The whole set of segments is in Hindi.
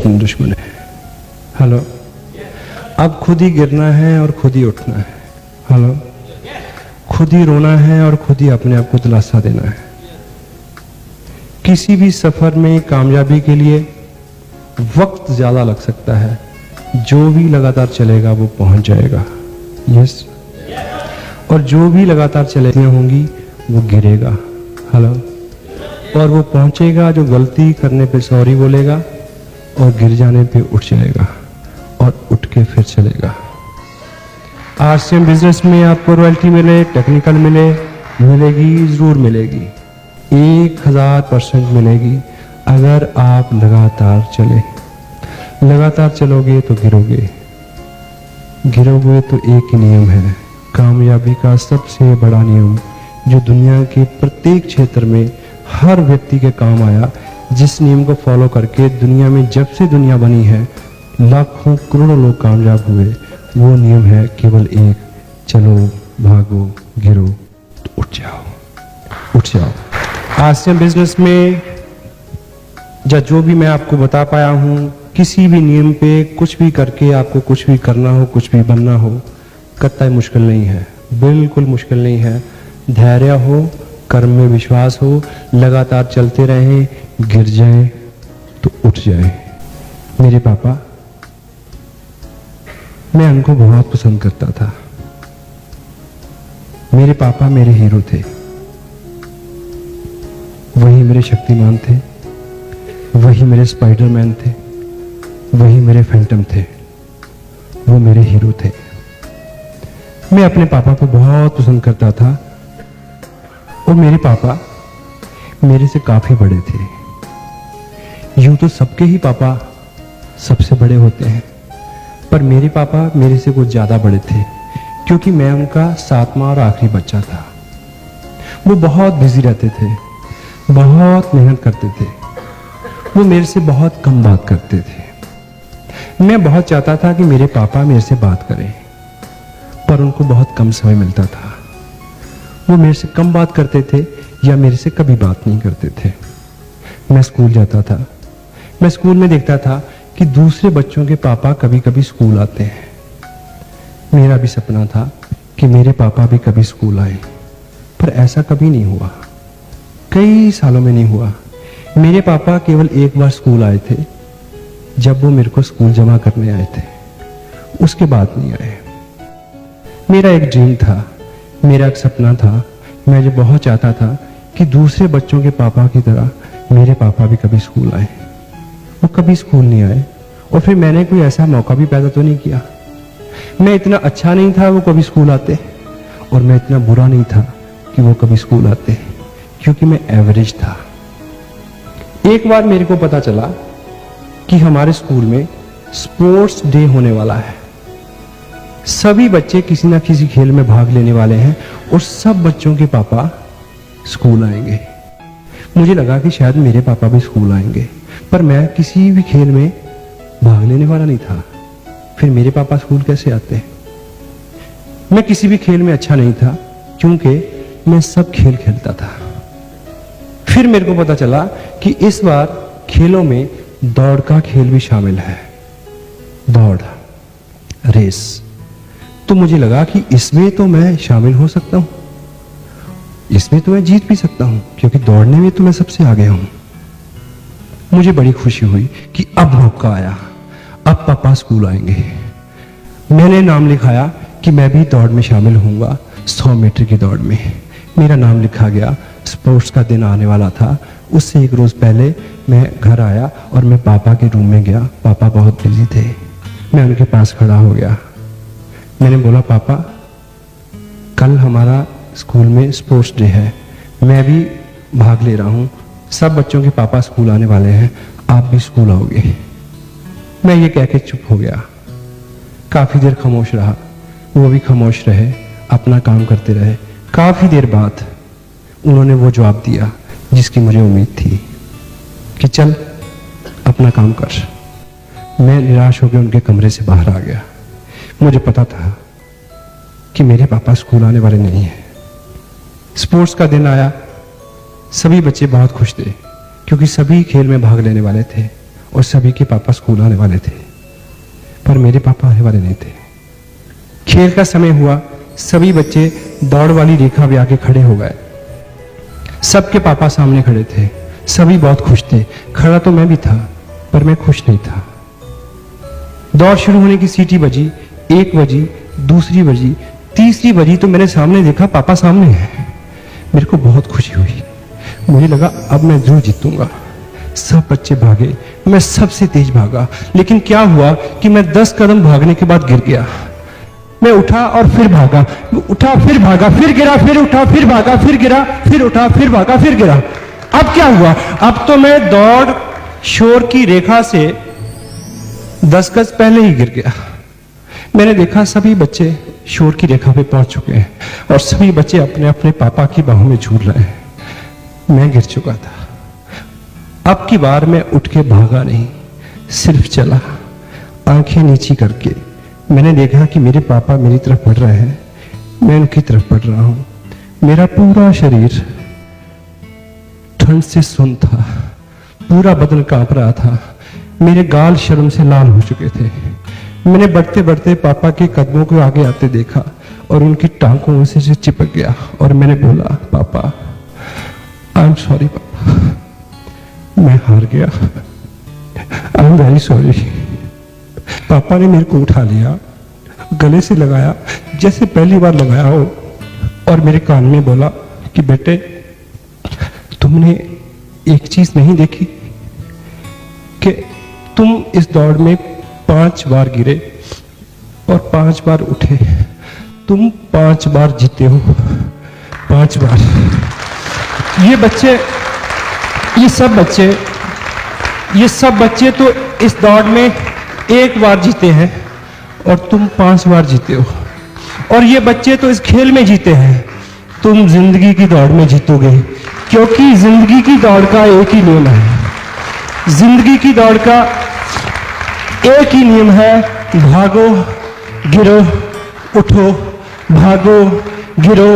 अपने दुश्मन है। हेलो, अब खुद ही गिरना है और खुद ही उठना है। हेलो, खुद ही रोना है और खुद ही अपने आप को दिलासा देना है। किसी भी सफर में कामयाबी के लिए वक्त ज्यादा लग सकता है, जो भी लगातार चलेगा वो पहुंच जाएगा। यस, और जो भी लगातार चलेगी होंगी वो गिरेगा। हेलो, और वो पहुंचेगा जो गलती करने पे सॉरी बोलेगा और गिर जाने पे उठ जाएगा और उठ के फिर चलेगा। आरसीएम बिजनेस में आपको रॉयल्टी मिले, टेक्निकल मिलेगी, जरूर मिलेगी, 1000% मिलेगी अगर आप लगातार चले। लगातार चलोगे तो गिरोगे तो एक ही नियम है, कामयाबी का सबसे बड़ा नियम जो दुनिया के प्रत्येक क्षेत्र में हर व्यक्ति के काम आया, जिस नियम को फॉलो करके दुनिया में जब से दुनिया बनी है लाखों करोड़ों लोग कामयाब हुए, वो नियम है केवल एक, चलो, भागो, गिरो तो उठ जाओ। आरसीएम बिजनेस में जो भी मैं आपको बता पाया हूं, किसी भी नियम पे कुछ भी करके आपको कुछ भी करना हो, कुछ भी बनना हो, कतई मुश्किल नहीं है, बिल्कुल मुश्किल नहीं है। धैर्य हो, कर्म में विश्वास हो, लगातार चलते रहें, गिर जाएं तो उठ जाएं। मेरे पापा, मैं उनको बहुत पसंद करता था। मेरे पापा मेरे हीरो थे, वही मेरे शक्तिमान थे, वही मेरे स्पाइडरमैन थे, वही मेरे फैंटम थे, वो मेरे हीरो थे। मैं अपने पापा को बहुत पसंद करता था और मेरे पापा मेरे से काफी बड़े थे। यूं तो सबके ही पापा सबसे बड़े होते हैं, पर मेरे पापा मेरे से कुछ ज्यादा बड़े थे क्योंकि मैं उनका 7वां और आखिरी बच्चा था। वो बहुत बिजी रहते थे, बहुत मेहनत करते थे, वो मेरे से बहुत कम बात करते थे। मैं बहुत चाहता था कि मेरे पापा मेरे से बात करें, पर उनको बहुत कम समय मिलता था। वो मेरे से कम बात करते थे या मेरे से कभी बात नहीं करते थे। मैं स्कूल जाता था, मैं स्कूल में देखता था कि दूसरे बच्चों के पापा कभी कभी स्कूल आते हैं। मेरा भी सपना था कि मेरे पापा भी कभी स्कूल आए, पर ऐसा कभी नहीं हुआ, कई सालों में नहीं हुआ। मेरे पापा केवल एक बार स्कूल आए थे, जब वो मेरे को स्कूल जमा करने आए थे, उसके बाद नहीं आए। मेरा एक ड्रीम था, मेरा एक सपना था, मैं जो बहुत चाहता था कि दूसरे बच्चों के पापा की तरह मेरे पापा भी कभी स्कूल आए। वो कभी स्कूल नहीं आए और फिर मैंने कोई ऐसा मौका भी पैदा तो नहीं किया। मैं इतना अच्छा नहीं था वो कभी स्कूल आते, और मैं इतना बुरा नहीं था कि वो कभी स्कूल आते, क्योंकि मैं एवरेज था। एक बार मेरे को पता चला कि हमारे स्कूल में स्पोर्ट्स डे होने वाला है, सभी बच्चे किसी ना किसी खेल में भाग लेने वाले हैं और सब बच्चों के पापा स्कूल आएंगे। मुझे लगा कि शायद मेरे पापा भी स्कूल आएंगे, पर मैं किसी भी खेल में भाग लेने वाला नहीं था। फिर मेरे पापा स्कूल कैसे आते? मैं किसी भी खेल में अच्छा नहीं था क्योंकि मैं सब खेल खेलता था। फिर मेरे को पता चला कि इस बार खेलों में दौड़ का खेल भी शामिल है, दौड़, रेस। तो मुझे लगा कि इसमें तो मैं शामिल हो सकता हूं, इसमें तो मैं जीत भी सकता हूं, क्योंकि दौड़ने में तो मैं सबसे आगे हूं। मुझे बड़ी खुशी हुई कि अब मौका आया, अब पापा स्कूल आएंगे। मैंने नाम लिखाया कि मैं भी दौड़ में शामिल होऊंगा, 100 मीटर की दौड़ में। मेरा नाम लिखा गया। स्पोर्ट्स का दिन आने वाला था, उससे एक रोज पहले मैं घर आया और मैं पापा के रूम में गया। पापा बहुत बिजी थे, मैं उनके पास खड़ा हो गया। मैंने बोला, पापा कल हमारा स्कूल में स्पोर्ट्स डे है, मैं भी भाग ले रहा हूँ, सब बच्चों के पापा स्कूल आने वाले हैं, आप भी स्कूल आओगे? मैं ये कह के चुप हो गया। काफी देर खामोश रहा, वो भी खामोश रहे, अपना काम करते रहे। काफी देर बाद उन्होंने वो जवाब दिया जिसकी मुझे उम्मीद थी कि चल अपना काम कर। मैं निराश होकर उनके कमरे से बाहर आ गया। मुझे पता था कि मेरे पापा स्कूल आने वाले नहीं हैं। स्पोर्ट्स का दिन आया, सभी बच्चे बहुत खुश थे क्योंकि सभी खेल में भाग लेने वाले थे और सभी के पापा स्कूल आने वाले थे, पर मेरे पापा आने वाले नहीं थे। खेल का समय हुआ, सभी बच्चे दौड़ वाली रेखा पे आके खड़े हो गए। सबके पापा सामने खड़े थे, सभी बहुत खुश थे। खड़ा तो मैं भी था, पर मैं खुश नहीं था। दौड़ शुरू होने की सीटी बजी, 1 बजी, दूसरी बजी, तीसरी बजी तो मेरे सामने देखा पापा सामने हैं। मेरे को बहुत खुशी हुई, मुझे लगा अब मैं जरूर जीतूंगा। सब बच्चे भागे, मैं सबसे तेज भागा, लेकिन क्या हुआ कि मैं 10 कदम भागने के बाद गिर गया। मैं उठा और फिर भागा, उठा फिर भागा, फिर गिरा, फिर उठा, फिर भागा, फिर गिरा, फिर उठा, फिर भागा, फिर गिरा। अब क्या हुआ? अब तो मैं दौड़ शोर की रेखा से 10 गज पहले ही गिर गया। मैंने देखा सभी बच्चे शोर की रेखा पे पहुंच चुके हैं और सभी बच्चे अपने अपने पापा की बाहों में झूल रहे हैं। मैं गिर चुका था। अब की बार मैं उठ के भागा नहीं, सिर्फ चला, आंखें नीची करके। मैंने देखा कि मेरे पापा मेरी तरफ बढ़ रहे हैं, मैं उनकी तरफ बढ़ रहा हूं। मेरा पूरा शरीर ठंड से सुन्न था, पूरा बदन कांप रहा था, मेरे गाल शर्म से लाल हो चुके थे। मैंने बढ़ते बढ़ते पापा के कदमों को आगे आते देखा और उनकी टांगों से चिपक गया और मैंने बोला, पापा आई एम सॉरी पापा, मैं हार गया, आई एम वेरी सॉरी। पापा ने मेरे को उठा लिया, गले से लगाया जैसे पहली बार लगाया हो और मेरे कान में बोला कि बेटे तुमने एक चीज नहीं देखी कि तुम इस दौड़ में 5 बार गिरे और 5 बार उठे, तुम 5 बार जीते हो, 5 बार। ये सब बच्चे तो इस दौड़ में 1 बार जीते हैं और तुम 5 बार जीते हो। और ये बच्चे तो इस खेल में जीते हैं, तुम जिंदगी की दौड़ में जीतोगे, क्योंकि जिंदगी की दौड़ का एक ही नियम है। जिंदगी की दौड़ का एक ही नियम है, भागो गिरो उठो, भागो गिरो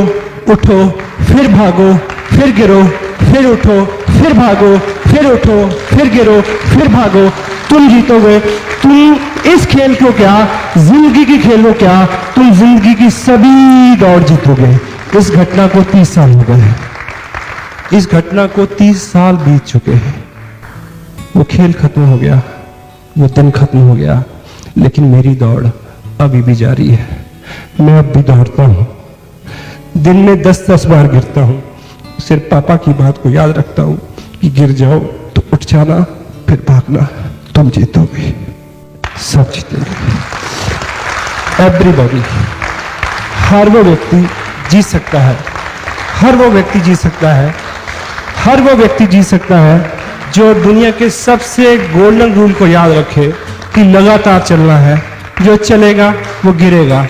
उठो, फिर भागो, फिर गिरो, फिर उठो, फिर भागो, फिर उठो, फिर गिरो, फिर भागो। तुम जीतोगे। तुम इस खेल को क्या, जिंदगी की खेल को क्या, तुम जिंदगी की सभी दौड़ जीतोगे। इस घटना को 30 साल हो गए, इस घटना को 30 साल बीत चुके हैं। वो खेल खत्म हो गया, वो दिन खत्म हो गया, लेकिन मेरी दौड़ अभी भी जारी है। मैं अब भी दौड़ता हूं, दिन में 10-10 बार गिरता हूं, सिर्फ पापा की बात को याद रखता हूं कि गिर जाओ तो उठ जाना, फिर भागना, तुम जीतोगे, सब जीतेंगे। एवरीबॉडी, हर वो व्यक्ति जीत सकता है, हर वो व्यक्ति जीत सकता है, हर वो व्यक्ति जीत सकता है जो दुनिया के सबसे गोल्डन रूल को याद रखे कि लगातार चलना है। जो चलेगा वो गिरेगा।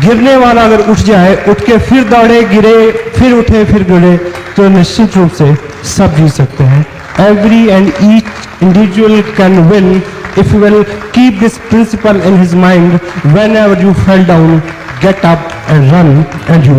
गिरने वाला अगर उठ जाए, उठ के फिर दौड़े, गिरे, फिर उठे, फिर गिरे, तो निश्चित रूप से सब जीत सकते हैं। Every and each individual can win if you will keep this principle in his mind. Whenever you fall down, get up and run, and you will